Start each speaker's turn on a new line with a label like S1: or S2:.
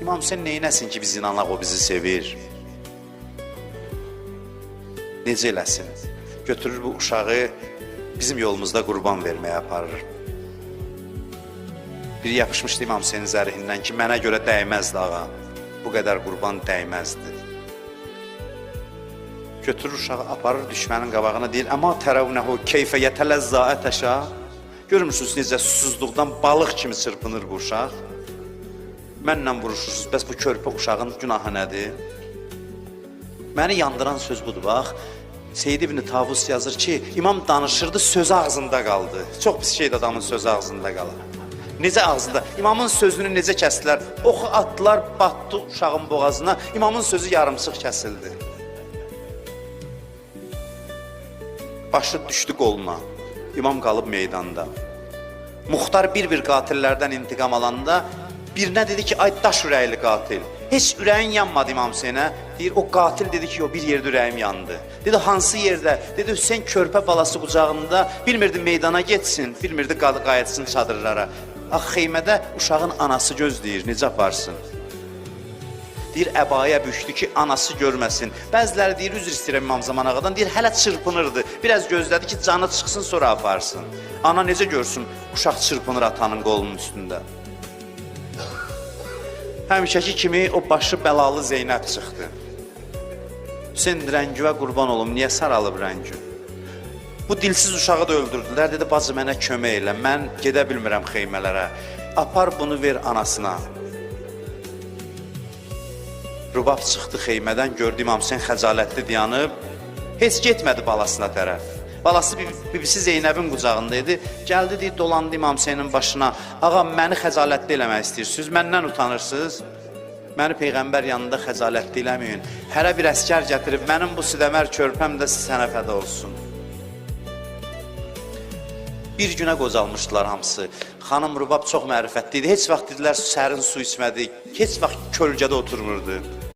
S1: İmam Hüseyin neynəsin ki, biz inanaq o bizi sevir? Necə eləsin? Götürür bu uşağı bizim yolumuzda qurban verməyə aparır. Bir yapışmışdı İmam Hüseynin zərihindən ki, mənə görə dəyməzdi ağa. Bu qədər qurban dəyməzdi. Götürür uşağı, aparır düşmənin qabağına, deyir, əma tərəvnəhu keyfə yətələzzə ətəşə. Görmürsünüz necə susuzluqdan balıq kimi çırpınır bu uşaq. Mənlə vuruşursunuz, bəs bu körpə uşağın günahı nədir? Məni yandıran söz budur, bax. Seyyid İbn Tavus yazır ki, imam danışırdı, söz ağzında qaldı. Çox pis şeydir adamın söz ağzında qalır. Necə ağzında? İmamın sözünü necə kəsdilər? Oxu atdılar, batdı uşağın boğazına, imamın sözü yarımsıq kəsildi. Başı düşdü qoluna, imam qalıb meydanda. Muxtar bir-bir qatillərdən intiqam alanda, birinə dedi ki, ay daş ürəkli qatil. Heç ürəyin yanmadı İmam Hüseynə. Deyir, o qatil dedi ki, o bir yerdə ürəyim yandı. Dedi, hansı yerdə? Dedi, Hüseyin körpə balası qucağında, bilmirdi meydana geçsin, bilmirdi qayıtsın çadırlara. Ax, xeymədə uşağın anası gözləyir, necə aparsın? Deyir, əbaya bükdü ki, anası görməsin. Bəziləri deyir, üzr istəyirəm İmam Zaman ağadan, deyir, hələ çırpınırdı. Biraz gözlədi ki, canı çıxsın, sonra aparsın. Ana necə görsün, uşaq çırpınır atanın qolunun üstündə. Həmişəki kimi o başı bəlalı Zeynəb çıxdı. Hüseyin rəngüvə qurban olum, niyə saralıb rəngü? Bu dilsiz uşağı da öldürdülər, dedi, bacı mənə kömək elə, mən gedə bilmirəm xeymələrə. Apar bunu ver anasına. Rubab çıxdı xeymədən, gördü İmam Hüseyin xəcalətli dayanıb, heç getmədi balasına tərəf. Balası bibisi Zeynəbin qucağındaydı, gəldi, deyir, dolandı İmam Hüseynin başına. Ağa, məni xəcalətli eləmək istəyirsiniz, məndən utanırsınız. Məni Peyğəmbər yanında xəcalətli eləməyin. Hərə bir əskər gətirib, mənim bu sidəmər körpəm də sənə fəda olsun. Bir günə qocalmışdılar hamısı. Xanım Rubab çox mərifətli idi, heç vaxt dedilər, sərin su içmədi, heç vaxt kölgədə oturmurdu.